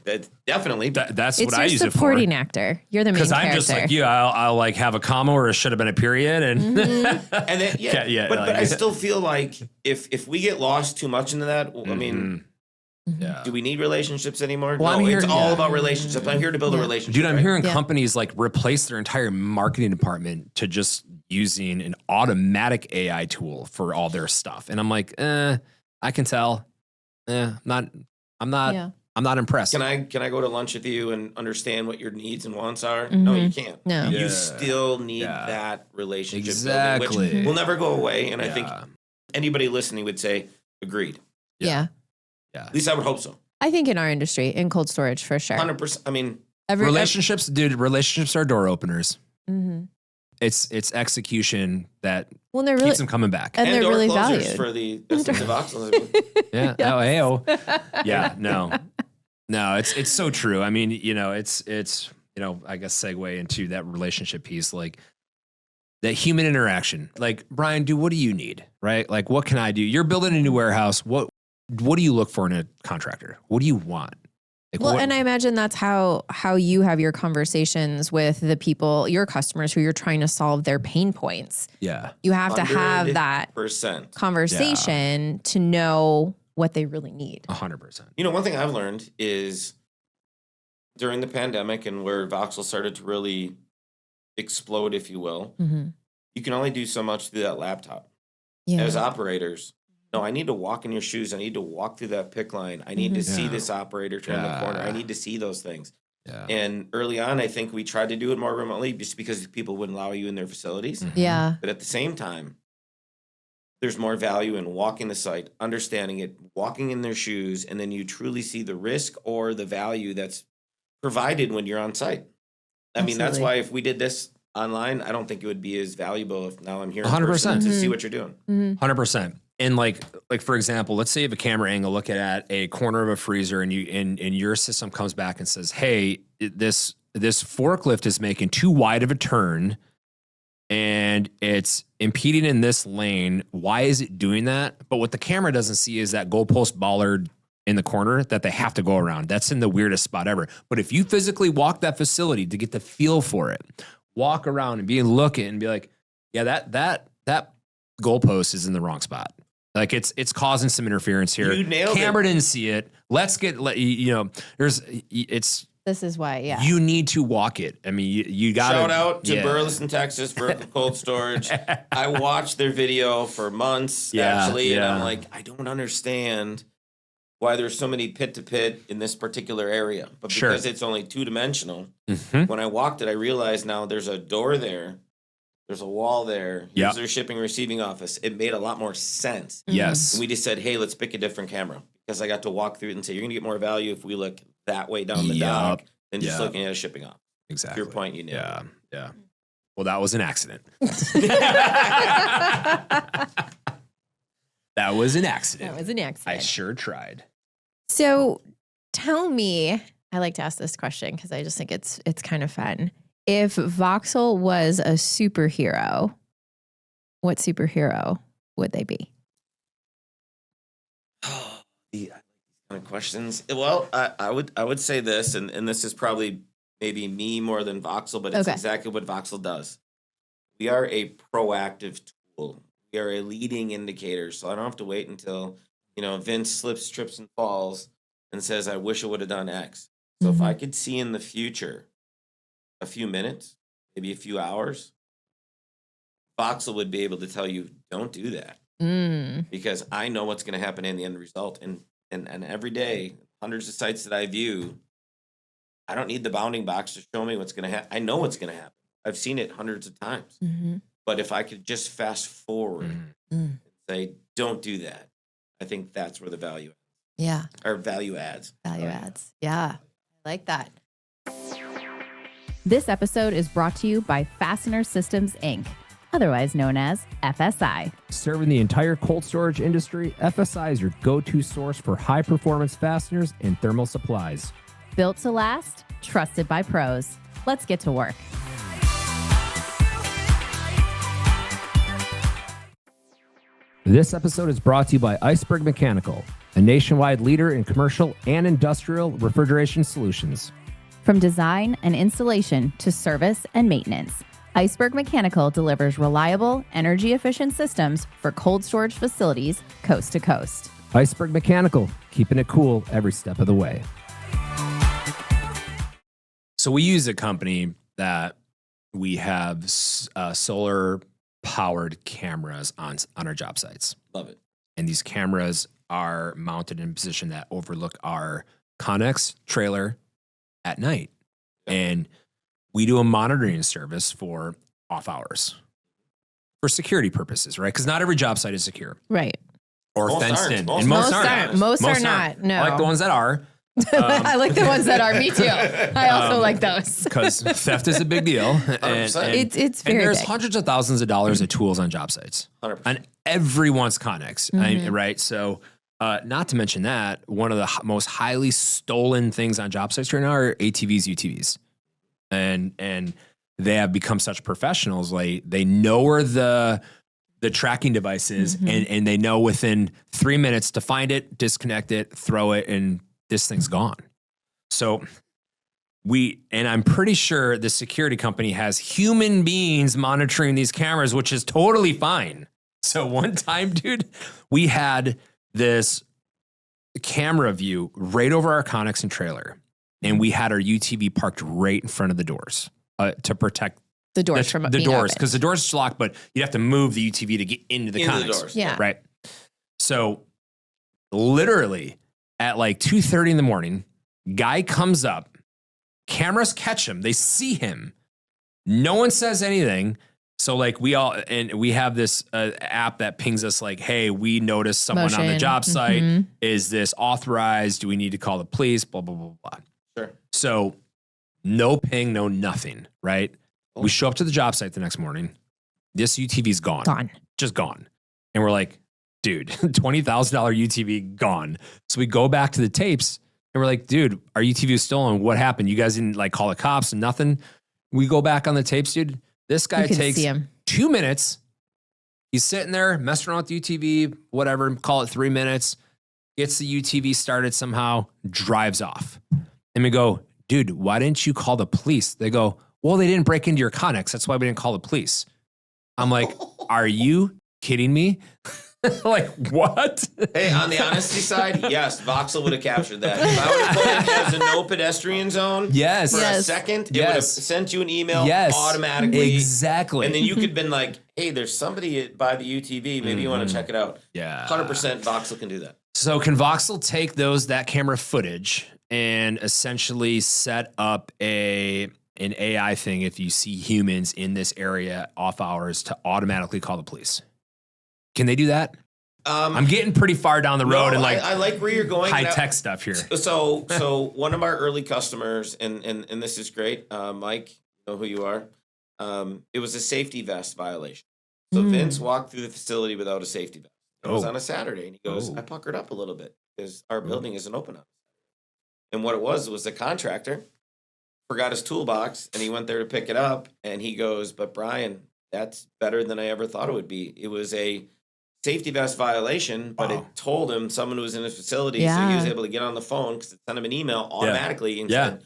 definitely. That's It's what I your use it for. supporting actor. You're the main Because character. I'm just like you. I'll like have a comma or it should have been a period, and And then but I still feel like if we get lost too much into that, I mean, do we need relationships anymore? Well, no, I'm it's here- all about relationships. I'm here to build a relationship. Dude, I'm right? hearing companies like replace their entire marketing department to just using an automatic AI tool for all their stuff. And I'm like, I can tell. I'm not impressed. Can I go to lunch with you and understand what your needs and wants are? No, you can't. No. You still need that relationship building, Exactly. which will never go away. And I think anybody listening would say, agreed. Yeah. At least I would hope so. I think in our industry, in cold storage, for sure. 100%. I mean, Relationships are door openers. It's execution that Well, they're really keeps them coming back. and they're door really closers valued. for the Voxel. Yeah. Oh, hey-oh. Yeah. No. It's so true. I mean, it's I guess segue into that relationship piece, like that human interaction. Like, Brian, dude, what do you need? Right? Like, what can I do? You're building a new warehouse. What do you look for in a contractor? What do you want? Like, Well, and I imagine that's how you have your conversations with the people, your customers who you're trying to solve their pain points. Yeah. You have to have that 100%. conversation to know what they really need. 100%. One thing I've learned is during the pandemic and where Voxel started to really explode, if you will, you can only do so much through that laptop. Yeah. As operators, no, I need to walk in your shoes. I need to walk through that pick line. I need to see this operator turn the corner. I need to see those things. Yeah. And early on, I think we tried to do it more remotely just because people wouldn't allow you in their facilities. Yeah. But at the same time, there's more value in walking the site, understanding it, walking in their shoes, and then you truly see the risk or the value that's provided when you're on site. I mean, that's why if we did this online, I don't think it would be as valuable if now I'm here in 100%. person to see what you're doing. 100%. And like for example, let's say you have a camera angle looking at a corner of a freezer, and your system comes back and says, "Hey, this forklift is making too wide of a turn. and it's impeding in this lane. Why is it doing that? But what the camera doesn't see is that goalpost bollard in the corner that they have to go around. That's in the weirdest spot ever. But if you physically walk that facility to get the feel for it, walk around and look it and be like, yeah, that goalpost is in the wrong spot. Like it's causing some interference here. You nailed Camera it. didn't see it. This is why, yeah. You need to walk it. I mean, you got Shout out to Burleson, Texas, Vertical Cold Storage. I watched their video for months, actually, and I'm like, I don't understand why there's so many pit-to-pit in this particular area. But because it's only two-dimensional, when I walked it, I realized now there's a door there, there's a wall there, here's their shipping and receiving office. It made a lot more sense. Yes. And we just said, hey, let's pick a different camera. Because I got to walk through it and say, you're going to get more value if we look that way down the dock than just looking at a shipping office. Exactly. Your point, you know. Yeah. Well, that was an accident. That was an accident. I sure tried. So tell me, I like to ask this question because I just think it's kind of fun. If Voxel was a superhero, what superhero would they be? The kind of questions. Well, I would say this, and this is probably maybe me more than Voxel, but it's exactly what Voxel does. We are a proactive tool. We are a leading indicator, so I don't have to wait until Vince slips, trips, and falls and says, I wish I would have done X. So if I could see in the future a few minutes, maybe a few hours, Voxel would be able to tell you, don't do that. Because I know what's going to happen in the end result. And every day, hundreds of sites that I view, I don't need the bounding box to show me what's going to happen. I know what's going to happen. I've seen it hundreds of times. But if I could just fast forward and say, don't do that, I think that's where the value value adds. Yeah. I like that. This episode is brought to you by Fastener Systems, Inc., otherwise known as FSI. Serving the entire cold storage industry, FSI is your go-to source for high-performance fasteners and thermal supplies. Built to last, trusted by pros. Let's get to work. This episode is brought to you by Iceberg Mechanical, a nationwide leader in commercial and industrial refrigeration solutions. From design and installation to service and maintenance, Iceberg Mechanical delivers reliable, energy-efficient systems for cold storage facilities coast to coast. Iceberg Mechanical, keeping it cool every step of the way. So we use a company that we have solar-powered cameras on our job sites. Love it. And these cameras are mounted in a position that overlook our Connex trailer at night. And we do a monitoring service for off hours for security purposes, right? Because not every job site is secure. Right. Or Most fenced aren't. in. Most And most aren't. aren't. Most are aren't. not. No. I like the ones that are. I like the ones that are. Me too. I also like those. Because theft is a big deal. And It's very there's big. hundreds of thousands of dollars of tools on job sites. 100%. On everyone's Connex, right? So not to mention that, one of the most highly stolen things on job sites right now are ATVs, UTVs. And they have become such professionals. Like they know where the tracking device is, and they know within 3 minutes to find it, disconnect it, throw it, and this thing's gone. So I'm pretty sure the security company has human beings monitoring these cameras, which is totally fine. So one time, dude, we had this camera view right over our Connex and trailer, and we had our UTV parked right in front of the doors to protect The doors from the being doors, open. because the doors are locked, but you have to move the UTV to get into the Into the Connex. doors. Yeah. Right. So literally at like 2:30 in the morning, guy comes up, cameras catch him, they see him. No one says anything. So like we have this app that pings us like, hey, we noticed someone on the Motion. job site. Is this authorized? Do we need to call the police? Blah, blah, blah, blah. Sure. So no ping, no nothing, right? We show up to the job site the next morning. This UTV's gone. Just gone. And we're like, dude, $20,000 UTV gone. So we go back to the tapes and we're like, dude, our UTV was stolen. What happened? You guys didn't like call the cops and nothing? We go back on the tapes, dude. This guy You can takes see him. 2 minutes. He's sitting there messing around with UTV, whatever, call it 3 minutes, gets the UTV started somehow, drives off. And we go, dude, why didn't you call the police? They go, well, they didn't break into your Connex. That's why we didn't call the police. I'm like, are you kidding me? Like, what? Hey, on the honesty side, yes, Voxel would have captured that. If I would have put it as a no pedestrian zone for a second, it would have sent you an email automatically. Exactly. And then you could have been like, hey, there's somebody by the UTV. Maybe you want to check it out. Yeah. 100% Voxel can do that. So can Voxel take that camera footage and essentially set up an AI thing if you see humans in this area off hours to automatically call the police? Can they do that? I'm getting pretty far down the road and I like where you're going. High tech stuff here. So one of our early customers, and this is great, Mike, you know who you are. It was a safety vest violation. So Vince walked through the facility without a safety vest. It was on a Saturday, and he goes, I puckered up a little bit because our building isn't open up. And what it was the contractor forgot his toolbox, and he went there to pick it up, and he goes, but Brian, that's better than I ever thought it would be. It was a safety vest violation, but it told him someone was in his facility, so he was able to get on the phone because it sent him an email automatically and said,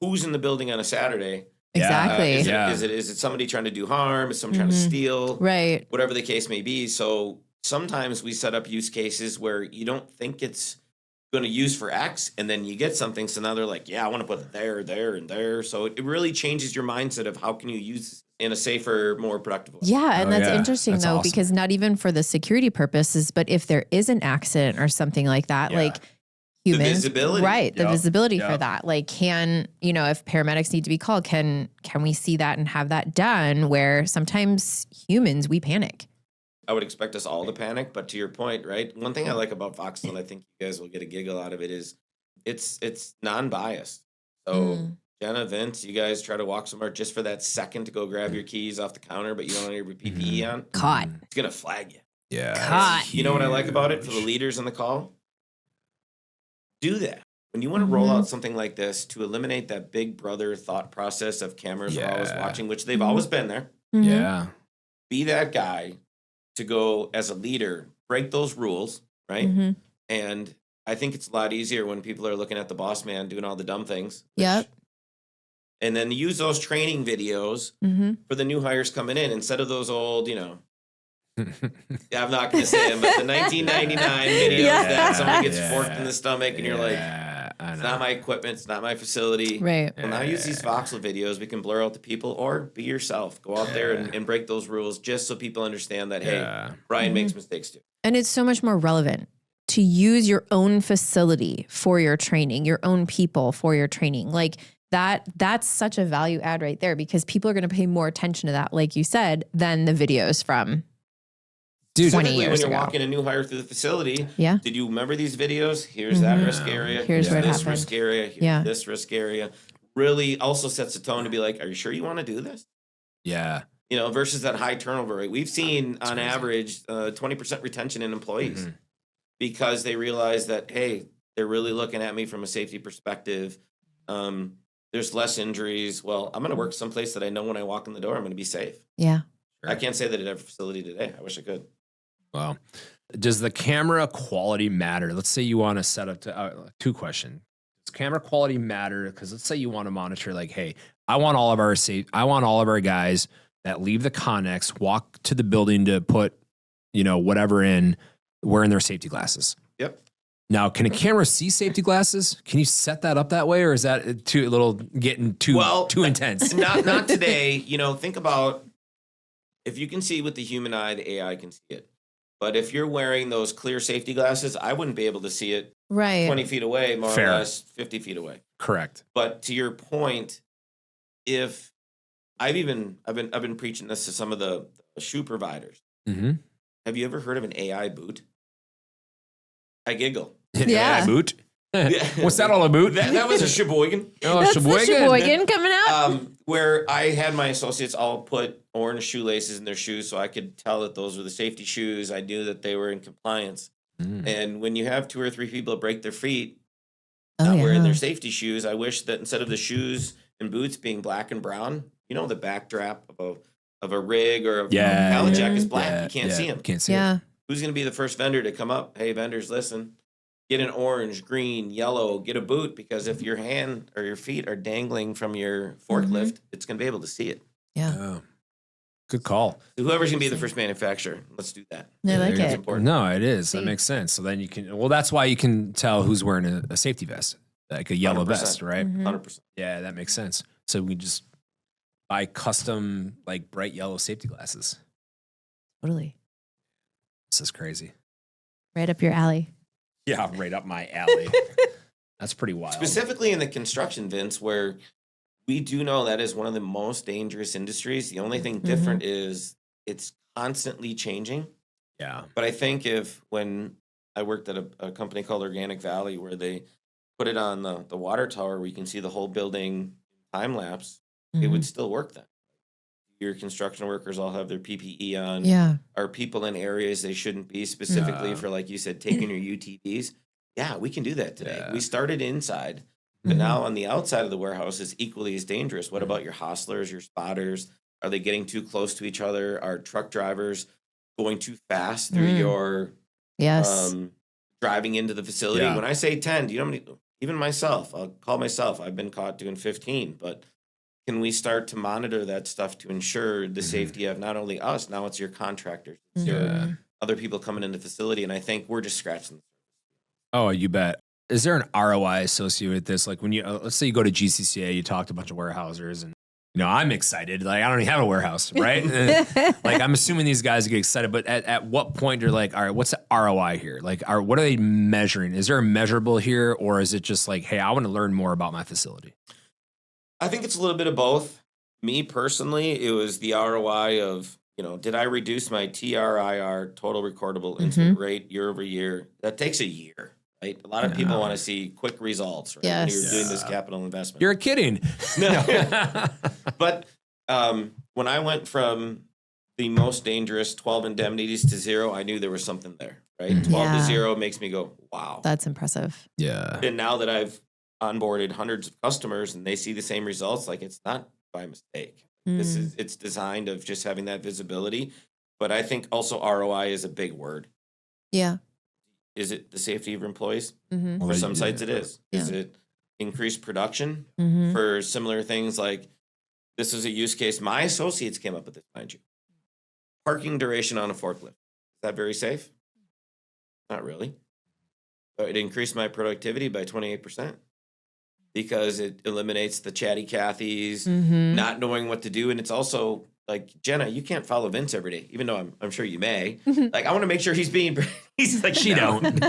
who's in the building on a Saturday? Exactly. Is it somebody trying to do harm? Is someone trying to steal? Right. Whatever the case may be. So sometimes we set up use cases where you don't think it's going to use for X, and then you get something. So now they're like, I want to put it there, there, and there. So it really changes your mindset of how can you use this in a safer, more productive way. Yeah, and that's interesting though, because not even for the security purposes, but if there is an accident or something like that, like humans, the visibility, right? The visibility for that, like, can if paramedics need to be called, can we see that and have that done? Where sometimes humans, we panic. I would expect us all to panic, but to your point, right? One thing I like about Voxel, and I think you guys will get a giggle out of it, is it's non-biased. So Jenna, Vince, you guys try to walk somewhere just for that second to go grab your keys off the counter, but you don't have your PPE on. Caught. It's gonna flag you. Yeah. Caught. You know what I like about it for the leaders on the call? Do that. When you want to roll out something like this to eliminate that big brother thought process of cameras are always watching, which they've always been there. Yeah. Be that guy to go as a leader, break those rules, right? And I think it's a lot easier when people are looking at the boss man doing all the dumb things. Yep. And then use those training videos for the new hires coming in instead of those old, I'm not going to say them, but the 1999 videos that someone gets forked in the stomach and you're like, it's not my equipment, it's not my facility. Right. Well, now use these Voxel videos. We can blur out the people or be yourself. Go out there and break those rules just so people understand that, hey, Brian makes mistakes too. And it's so much more relevant to use your own facility for your training, your own people for your training. Like, that's such a value add right there, because people are going to pay more attention to that, like you said, than the videos from 20 years when you're ago. walking a new hire through the facility, Yeah. did you remember these videos? Here's that risk area. Here's where it this happened. risk area. Here's this risk area. Really also sets the tone to be like, are you sure you want to do this? Yeah. Versus that high turnover rate. We've seen on average 20% retention in employees because they realize that, hey, they're really looking at me from a safety perspective. There's less injuries. Well, I'm going to work someplace that I know when I walk in the door, I'm going to be safe. Yeah. I can't say that at every facility today. I wish I could. Wow. Does the camera quality matter? Let's say you want to set up two questions. Does camera quality matter? Because let's say you want to monitor, like, hey, I want all of our guys that leave the Connex walk to the building to put, whatever in, wearing their safety glasses. Yep. Now, can a camera see safety glasses? Can you set that up that way, or is that getting too intense? Not today. Think about if you can see with the human eye, the AI can see it. But if you're wearing those clear safety glasses, I wouldn't be able to see it 20 feet away, more or less 50 feet away. Correct. But to your point, if I've been preaching this to some of the shoe providers. Have you ever heard of an AI boot? I giggle. Yeah. AI boot? What's that all about? That was a Sheboygan. That's the Sheboygan coming out. Where I had my associates all put orange shoelaces in their shoes so I could tell that those were the safety shoes. I knew that they were in compliance. And when you have 2 or 3 people that break their feet not wearing their safety shoes, I wish that instead of the shoes and boots being black and brown, the backdrop of of a rig or a pallet jack is black. You can't see them. Can't see it. Who's going to be the first vendor to come up? Hey, vendors, listen. Get an orange, green, yellow. Get a boot, because if your hand or your feet are dangling from your forklift, it's going to be able to see it. Yeah. Oh. Good call. So whoever's going to be the first manufacturer, let's do that. I like That's it. important. No, it is. That makes sense. So then you can. Well, that's why you can tell who's wearing a safety vest, like a yellow 100%. vest, right? 100%. Yeah, that makes sense. So we just buy custom, like bright yellow safety glasses. Totally. This is crazy. Right up your alley. Yeah, right up my alley. That's pretty wild. Specifically in the construction, Vince, where we do know that is one of the most dangerous industries. The only thing different is it's constantly changing. Yeah. But I think when I worked at a company called Organic Valley, where they put it on the water tower, where you can see the whole building time lapse, it would still work then. Your construction workers all have their PPE on. Yeah. Are people in areas they shouldn't be, specifically for, like you said, taking your UTVs? Yeah, we can do that today. Yeah. We started inside. But now on the outside of the warehouse is equally as dangerous. What about your hostlers, your spotters? Are they getting too close to each other? Are truck drivers going too fast through your driving into the facility? Yeah. When I say 10, do you know how many, even myself, I'll call myself, I've been caught doing 15. But can we start to monitor that stuff to ensure the safety of not only us, now it's your contractors, it's your other people coming in the facility. And I think we're just scratching. Oh, you bet. Is there an ROI associated with this? Like when you, let's say you go to GCCA, you talk to a bunch of warehousers, and I'm excited. Like I don't even have a warehouse, right? Like I'm assuming these guys get excited, but at what point they're like, all right, what's the ROI here? Like, what are they measuring? Is there a measurable here, or is it just like, hey, I want to learn more about my facility? I think it's a little bit of both. Me personally, it was the ROI of, did I reduce my TRIR, total recordable incident rate, year over year? That takes a year. Right? A lot of people want to see quick results, right? Yes. When you're doing this capital investment. You're kidding. No. But when I went from the most dangerous 12 indemnities to 0, I knew there was something there, right? 12 to 0 makes me go, wow. That's impressive. Yeah. And now that I've onboarded hundreds of customers and they see the same results, like it's not by mistake. It's designed of just having that visibility. But I think also ROI is a big word. Yeah. Is it the safety of your employees? Mm-hmm. For some sites, it is. Yeah. Is it increased production? Mm-hmm. For similar things, like this is a use case. My associates came up with this, mind you. Parking duration on a forklift. Is that very safe? Not really. But it increased my productivity by 28% because it eliminates the chatty Cathys, not knowing what to do. And it's also like, Jenna, you can't follow Vince every day, even though I'm sure you may. Like, I want to make sure he's like, She don't.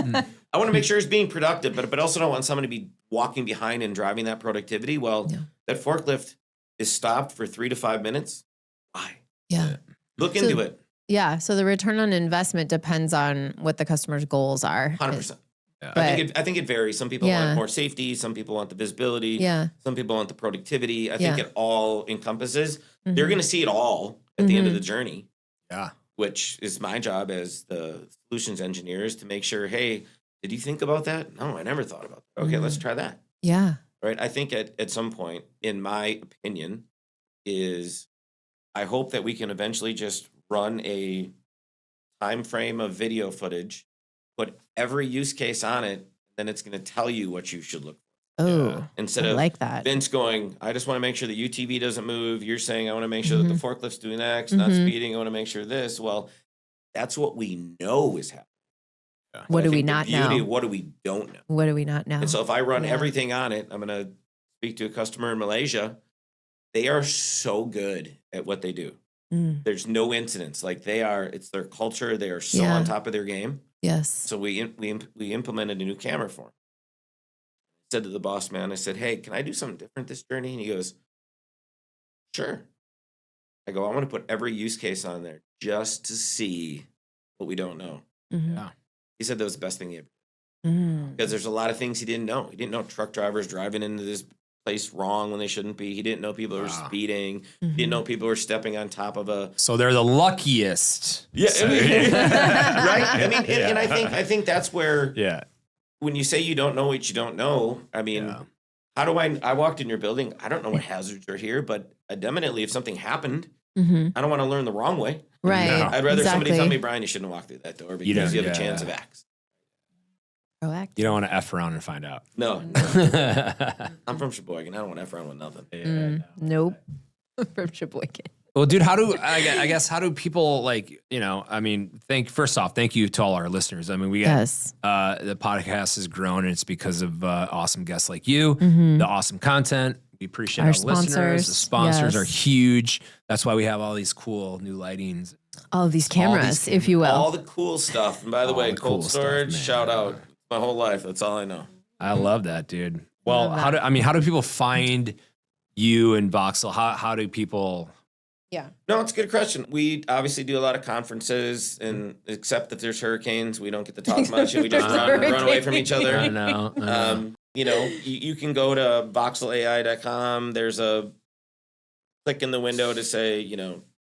I want to make sure he's being productive, but also don't want someone to be walking behind and driving that productivity. Well, that forklift is stopped for 3 to 5 minutes. Why? Yeah. Look into it. Yeah. So the return on investment depends on what the customer's goals are. 100%. Yeah. But I think it varies. Some people want more safety. Some people want the visibility. Yeah. Some people want the productivity. I think it all encompasses. Mm-hmm. They're going to see it all at the end of the journey. Yeah. Which is my job as the solutions engineers to make sure, hey, did you think about that? No, I never thought about that. Okay, let's try that. Yeah. Right. I think at some point, in my opinion, is I hope that we can eventually just run a time frame of video footage, put every use case on it, then it's going to tell you what you should look for. Oh, Instead I of like that. Vince going, I just want to make sure the UTV doesn't move. You're saying I want to make sure that the forklift's doing X, not speeding. I want to make sure this. Well, that's what we know is happening. Yeah. What do we The not beauty know? of what do we don't know? What do we not know? And so if I run everything on it, I'm going to speak to a customer in Malaysia. They are so good at what they do. There's no incidents. Like it's their culture. They are so on top of their game. Yes. So we implemented a new camera for him. I said to the boss man, I said, hey, can I do something different this journey? And he goes, sure. I go, I want to put every use case on there just to see what we don't know. Yeah. He said that was the best thing he ever did. Because there's a lot of things he didn't know. He didn't know truck drivers driving into this place wrong when they shouldn't be. He didn't know people were speeding. He didn't know people were stepping on top of a. So they're the luckiest. Yeah, I mean, right. I mean, and I think that's where. Yeah. When you say you don't know what you don't know, I mean, how do I walked in your building. I don't know what hazards are here, but eminently, if something happened, Mm-hmm. I don't want to learn the wrong way. Right. No. I'd rather somebody tell Exactly. me, Brian, you shouldn't walk through that door because You you, don't- have a yeah. chance of X. Proactive. You don't want to F around and find out. No, I'm from Sheboygan. I don't want to F around with nothing. Nope. From Sheboygan. Well, dude, I guess how do people like, I mean, first off, thank you to all our listeners. I mean, we got, Yes. the podcast has grown and it's because of awesome guests like you, Mm-hmm. the awesome content. We appreciate Our our listeners. sponsors, The sponsors yes. are huge. That's why we have all these cool new lightings. All of these cameras, if you will. All the cool stuff. And by the All way, the cold cool stuff, storage, man. shout out. My whole life. That's all I know. I love that, dude. Well, Love how do people find you and Voxel? How do people? Yeah. No, it's a good question. We obviously do a lot of conferences, and except that there's hurricanes, we don't get to talk much, and we just run away from each I other. know. You can go to voxelai.com. There's a click in the window to say,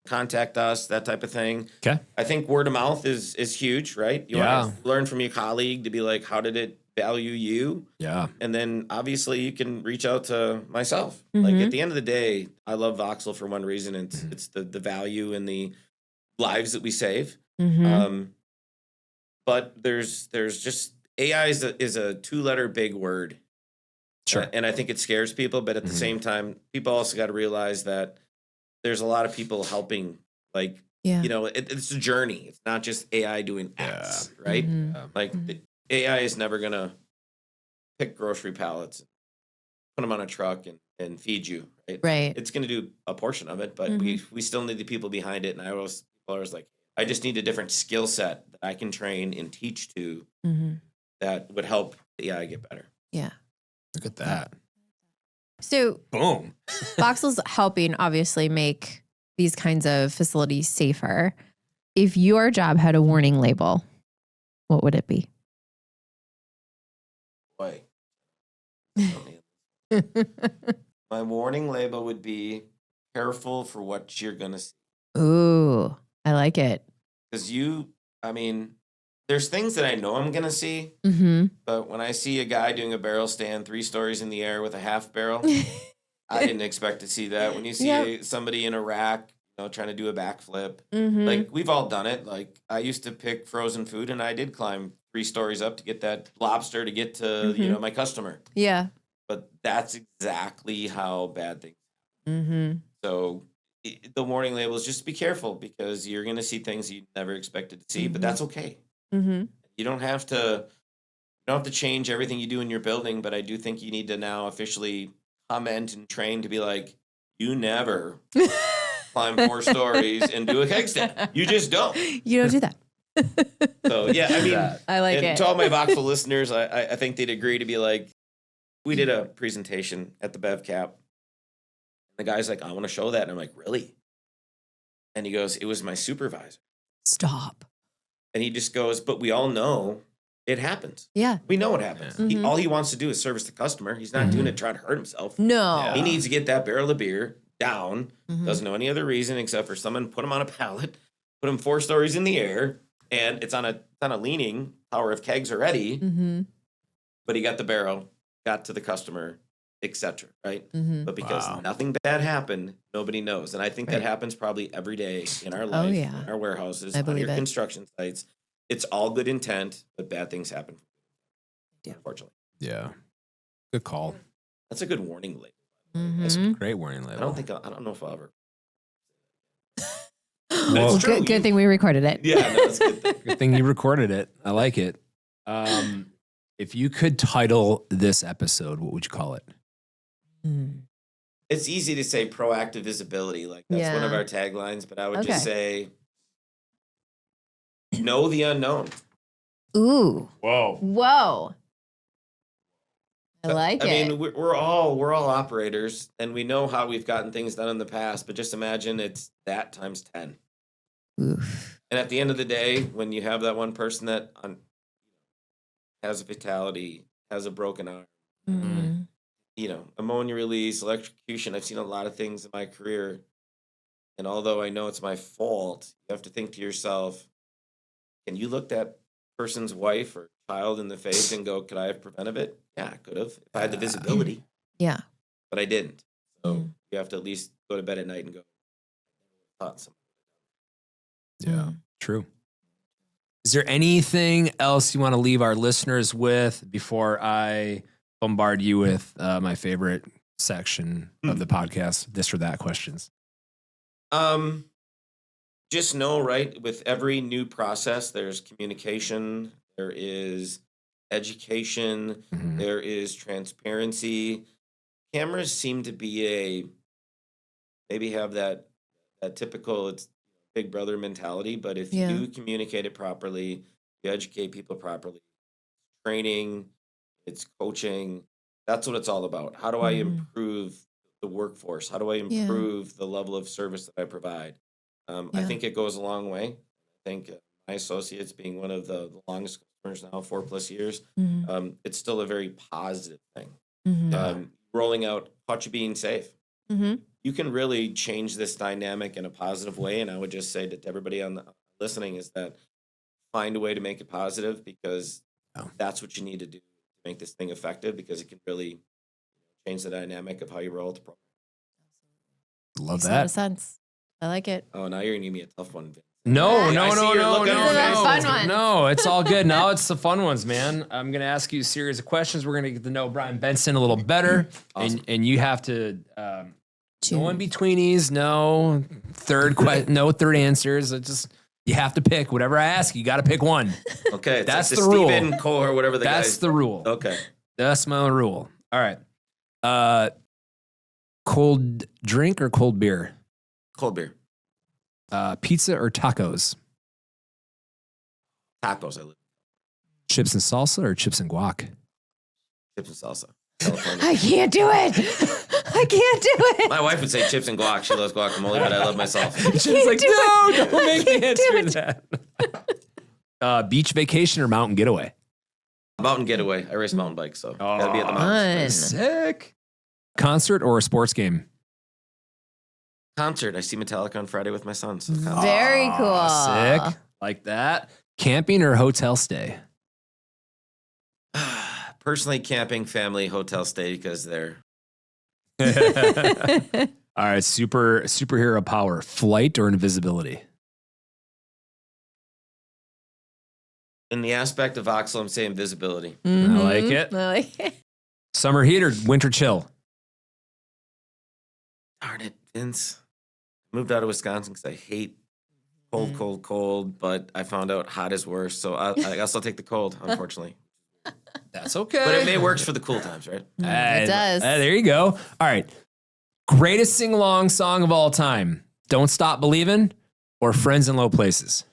contact us, that type of thing. Okay. I think word of mouth is huge, right? You want to learn from your colleague to be like, how did it value you? Yeah. And then obviously you can reach out to myself. Like at the end of the day, I love Voxel for one reason. It's the value and the lives that we save. Mm-hmm. But there's just AI is a 2-letter big word. Sure. And I think it scares people, but at the same time, people also got to realize that there's a lot of people helping. Like, Yeah. it's a journey. It's not just AI doing X, right? Mhm. Like AI is never gonna pick grocery pallets, put them on a truck, and feed you. Right? Right. It's gonna do a portion of it, but we still need the people behind it. And people are always like, I just need a different skill set that I can train and teach to Mm-hmm. that would help the AI get better. Yeah. Look at that. So Boom. Voxel's helping obviously make these kinds of facilities safer. If your job had a warning label, what would it be? Boy. My warning label would be careful for what you're gonna see. Ooh, I like it. Because there's things that I know I'm gonna see, Mm-hmm. but when I see a guy doing a barrel stand 3 stories in the air with a half barrel, I didn't expect to see that. When you see somebody in a rack, trying to do a backflip, Mm-hmm. like we've all done it. Like I used to pick frozen food, and I did climb 3 stories up to get that lobster to get to my customer. Yeah. But that's exactly how bad things. Mm-hmm. So the warning label is just be careful because you're going to see things you never expected to see, but that's okay. Mm-hmm. You don't have to change everything you do in your building, but I do think you need to now officially comment and train to be like, you never climb 4 stories and do a keg stand. You just don't. You don't do that. So yeah, I like and it. to all my Voxel listeners, I think they'd agree to be like, we did a presentation at the Bev Cap. The guy's like, I want to show that. And I'm like, really? And he goes, it was my supervisor. Stop. And he just goes, but we all know it happens. Yeah. We know it happens. Mhm. All he wants to do is service the customer. He's not doing it trying to hurt himself. No. He needs to get that barrel of beer down. Mhm. Doesn't know any other reason except for someone put him on a pallet, put him 4 stories in the air, and it's on a leaning tower of kegs already. Mm-hmm. But he got the barrel, got to the customer, etc. Right? Mm-hmm. But because nothing bad happened, nobody knows. And I think that happens probably every day in our life, yeah. in our warehouses, I on believe your it. construction sites. It's all good intent, but bad things happen. Yeah. Unfortunately. Yeah. Good call. That's a good warning label. That's a Mm-hmm. great warning label. I don't know if I'll ever. Well, true. good thing we recorded it. Yeah, no, that's a good thing. Good thing you recorded it. I like it. If you could title this episode, what would you call it? Mm. It's easy to say proactive visibility. Like that's one of Yeah. our taglines, but I would Okay. just say know the unknown. Ooh. Whoa. Whoa. I like I it. mean, we're all operators, and we know how we've gotten things done in the past. But just imagine it's that times 10. Oof. And at the end of the day, when you have that one person that has a fatality, has a broken arm, Mm. ammonia release, electrocution, I've seen a lot of things in my career. And although I know it's my fault, you have to think to yourself, can you look that person's wife or child in the face and go, could I have prevented it? Yeah, I could have if I had the visibility, Yeah. but I didn't. So Mm. you have to at least go to bed at night and go, thought some. Yeah, true. Is there anything else you want to leave our listeners with before I bombard you with my favorite section of the podcast, this or that questions? Just know, right, with every new process, there's communication, there is education, there is transparency. Cameras seem to be maybe have that typical, it's big brother mentality, but if you communicate it properly, you educate people properly, training, it's coaching, that's what it's all about. How do I improve the workforce? How do I improve the level of service that I provide? I think it goes a long way. I think my associates being one of the longest customers now, 4+ years, it's still a very positive thing. Rolling out Hutch being safe. You can really change this dynamic in a positive way. And I would just say to everybody on listening is that find a way to make it positive, because that's what you need to do to make this thing effective, because it can really change the dynamic of how you roll the program. Love Makes a lot of sense. I like it. Oh, now you're going to give me a tough one, Vince. No, fun one. No, it's all good. Now it's the fun ones, man. I'm going to ask you a series of questions. We're going to get to know Brian Benson a little better. Awesome. And you have to, no in-betweenies, no third answers. It's just, you have to pick whatever I ask. You got to pick one. Okay. That's like the rule. Stephen Cole or whatever That's the rule. Okay. That's my rule. All right. Cold drink or cold beer? Cold beer. Pizza or tacos? Tacos. I live. Chips and salsa or chips and guac? Chips and salsa. California. I can't do it. I can't do it. My wife would say chips and guac. She loves guacamole, but I love myself. She's like, no, don't make me answer that. Beach vacation or mountain getaway? Mountain getaway. I race mountain bikes, so gotta be at the mountains. Sick. Concert or a sports game? Concert. I see Metallica on Friday with my son. So Very cool. Sick. Like that. Camping or hotel stay? Personally, camping, family, hotel stay, because they're... All right. Superhero power. Flight or invisibility? In the aspect of Voxel, I'm saying visibility. I like it. I like it. Summer heat or winter chill? Darn it, Vince. Moved out of Wisconsin because I hate cold, but I found out hot is worse. So I guess I'll take the cold, unfortunately. That's okay. But it may works for the cool times, right? It does. There you go. All right. Greatest sing-along song of all time. Don't Stop Believin' or Friends in Low Places?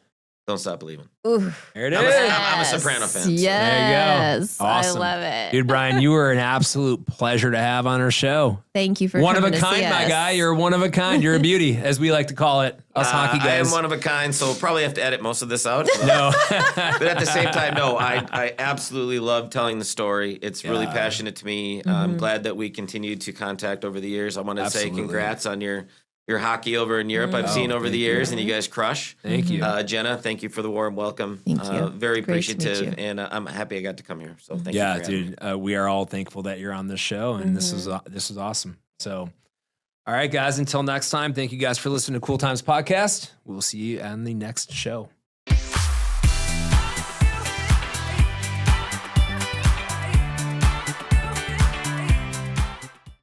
Don't Stop Believing. Ooh. There it is. I'm a soprano fan. So. Yes. There you go. Awesome. I love it. Dude, Brian, you were an absolute pleasure to have on our show. Thank you for one of coming a to see kind, my us. guy. You're one of a kind. You're a beauty, as we like to call it. Us hockey guys. I am one of a kind, so we'll probably have to edit most of this out. No. But at the same time, no, I absolutely love telling the story. It's really passionate to me. I'm glad that we continued to contact over the years. I want to say congrats on your hockey over in Europe. I've seen over the years, and you guys crush. Thank you. Jenna, thank you for the warm welcome. Thank you. Very Great to meet appreciative, you. and I'm happy I got to come here. So thank you. Yeah, for having dude. me. We are all thankful that you're on this show, and this is awesome. So, all right, guys. Until next time, thank you guys for listening to Cool Times Podcast. We'll see you on the next show.